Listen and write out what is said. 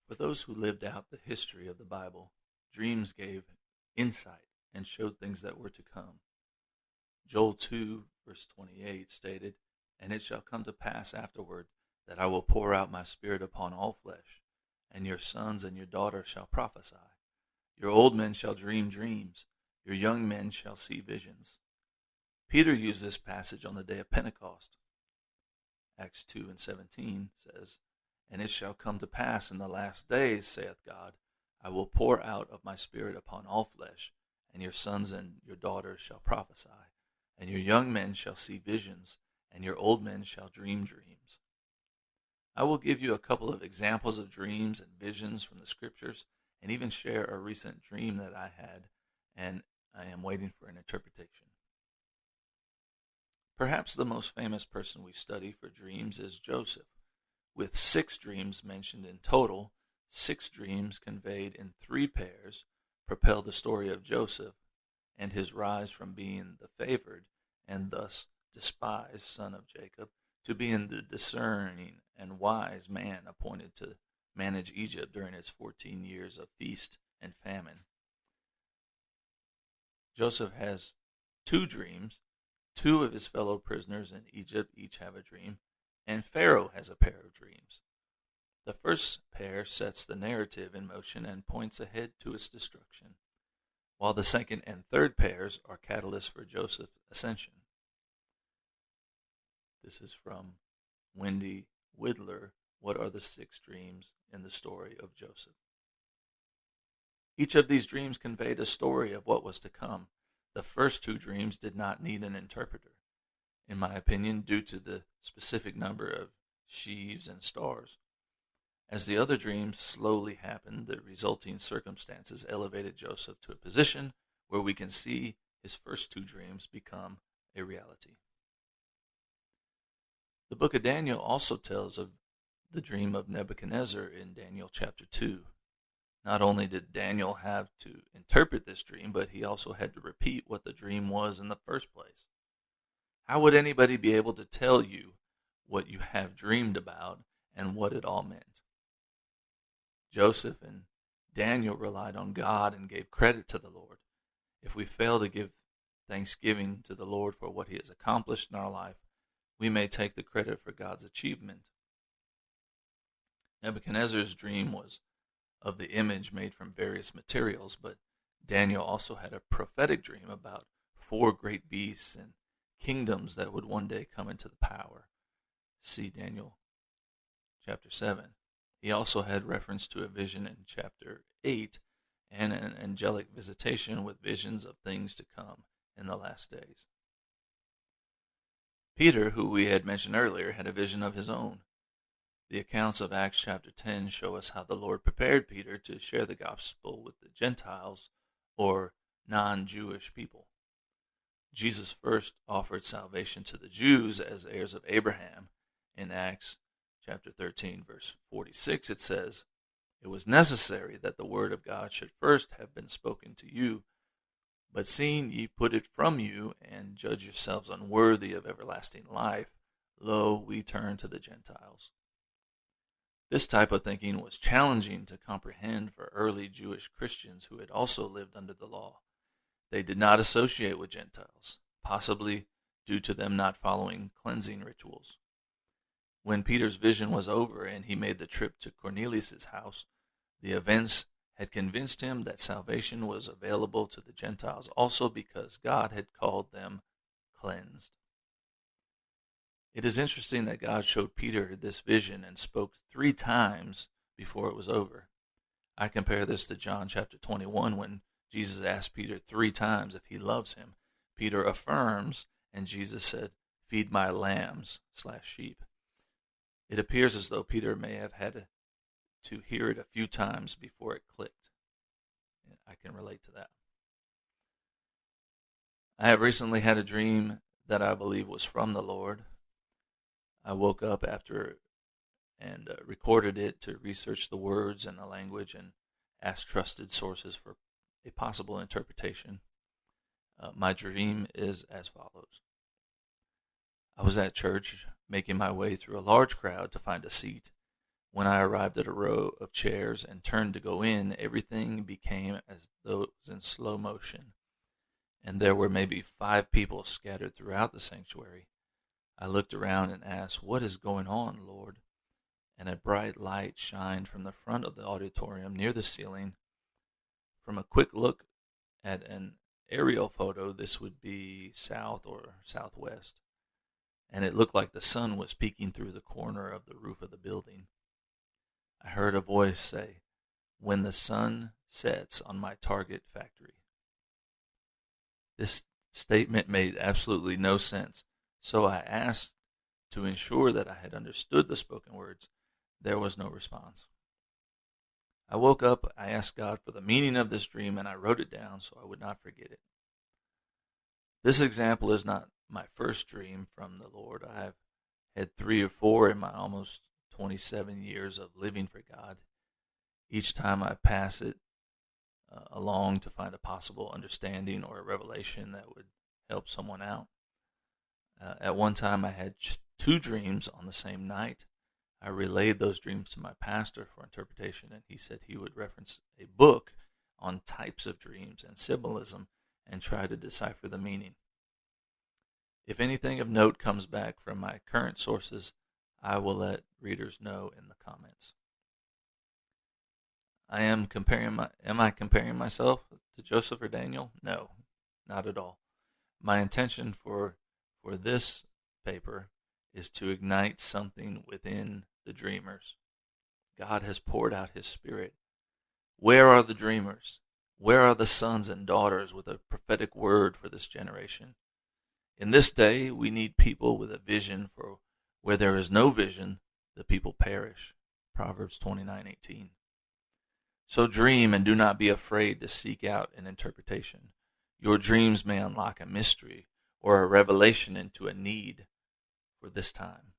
For those who lived out the history of the Bible, dreams gave insight and showed things that were to come. Joel 2, verse 28 stated, "And it shall come to pass afterward that I will pour out my spirit upon all flesh, and your sons and your daughters shall prophesy. Your old men shall dream dreams, your young men shall see visions." Peter used this passage on the day of Pentecost. Acts 2 and 17 says, "And it shall come to pass in the last days, saith God, I will pour out of my spirit upon all flesh, and your sons and your daughters shall prophesy, and your young men shall see visions, and your old men shall dream dreams." I will give you a couple of examples of dreams and visions from the scriptures, and even share a recent dream that I had, and I am waiting for an interpretation. Perhaps the most famous person we study for dreams is Joseph. With 6 dreams mentioned in total, 6 dreams conveyed in 3 pairs propel the story of Joseph and his rise from being the favored and thus despised son of Jacob to being the discerning and wise man appointed to manage Egypt during its 14 years of feast and famine. Joseph has 2 dreams. 2 of his fellow prisoners in Egypt each have a dream, and Pharaoh has a pair of dreams. The first pair sets the narrative in motion and points ahead to its destruction, while the second and third pairs are catalysts for Joseph's ascension. This is from Wendy Widler, What Are the 6 Dreams in the Story of Joseph? Each of these dreams conveyed a story of what was to come. The first 2 dreams did not need an interpreter, in my opinion, due to the specific number of sheaves and stars. As the other dreams slowly happened, the resulting circumstances elevated Joseph to a position where we can see his first 2 dreams become a reality. The book of Daniel also tells of the dream of Nebuchadnezzar in Daniel chapter 2. Not only did Daniel have to interpret this dream, but he also had to repeat what the dream was in the first place. How would anybody be able to tell you what you have dreamed about and what it all meant? Joseph and Daniel relied on God and gave credit to the Lord. If we fail to give thanksgiving to the Lord for what he has accomplished in our life, we may take the credit for God's achievement. Nebuchadnezzar's dream was of the image made from various materials, but Daniel also had a prophetic dream about 4 great beasts and kingdoms that would one day come into the power. See Daniel chapter 7. He also had reference to a vision in chapter 8 and an angelic visitation with visions of things to come in the last days. Peter, who we had mentioned earlier, had a vision of his own. The accounts of Acts chapter 10 show us how the Lord prepared Peter to share the gospel with the Gentiles, or non-Jewish people. Jesus first offered salvation to the Jews as heirs of Abraham. In Acts chapter 13, verse 46, it says, "It was necessary that the word of God should first have been spoken to you, but seeing ye put it from you, and judge yourselves unworthy of everlasting life, lo, we turn to the Gentiles." This type of thinking was challenging to comprehend for early Jewish Christians who had also lived under the law. They did not associate with Gentiles, possibly due to them not following cleansing rituals. When Peter's vision was over and he made the trip to Cornelius' house, the events had convinced him that salvation was available to the Gentiles also because God had called them cleansed. It is interesting that God showed Peter this vision and spoke 3 times before it was over. I compare this to John chapter 21 when Jesus asked Peter 3 times if he loves him. Peter affirms, and Jesus said, "Feed my lambs/sheep." It appears as though Peter may have had to hear it a few times before it clicked. I can relate to that. I have recently had a dream that I believe was from the Lord. I woke up after and recorded it to research the words and the language and ask trusted sources for a possible interpretation. My dream is as follows. I was at church making my way through a large crowd to find a seat. When I arrived at a row of chairs and turned to go in, everything became as though it was in slow motion, and there were maybe 5 people scattered throughout the sanctuary. I looked around and asked, "What is going on, Lord?" And a bright light shined from the front of the auditorium near the ceiling. From a quick look at an aerial photo, this would be south or southwest, and it looked like the sun was peeking through the corner of the roof of the building. I heard a voice say, "When the sun sets on my target factory." This statement made absolutely no sense, so I asked to ensure that I had understood the spoken words. There was no response. I woke up, I asked God for the meaning of this dream, and I wrote it down so I would not forget it. This example is not my first dream from the Lord. I have had 3 or 4 in my almost 27 years of living for God. Each time I pass it along to find a possible understanding or a revelation that would help someone out. At one time, I had 2 dreams on the same night. I relayed those dreams to my pastor for interpretation, and he said he would reference a book on types of dreams and symbolism and try to decipher the meaning. If anything of note comes back from my current sources, I will let readers know in the comments. Am I comparing myself to Joseph or Daniel? No, not at all. My intention for this paper is to ignite something within the dreamers. God has poured out his Spirit. Where are the dreamers? Where are the sons and daughters with a prophetic word for this generation? In this day, we need people with a vision, for where there is no vision, the people perish. Proverbs 29:18. So dream and do not be afraid to seek out an interpretation. Your dreams may unlock a mystery or a revelation into a need for this time.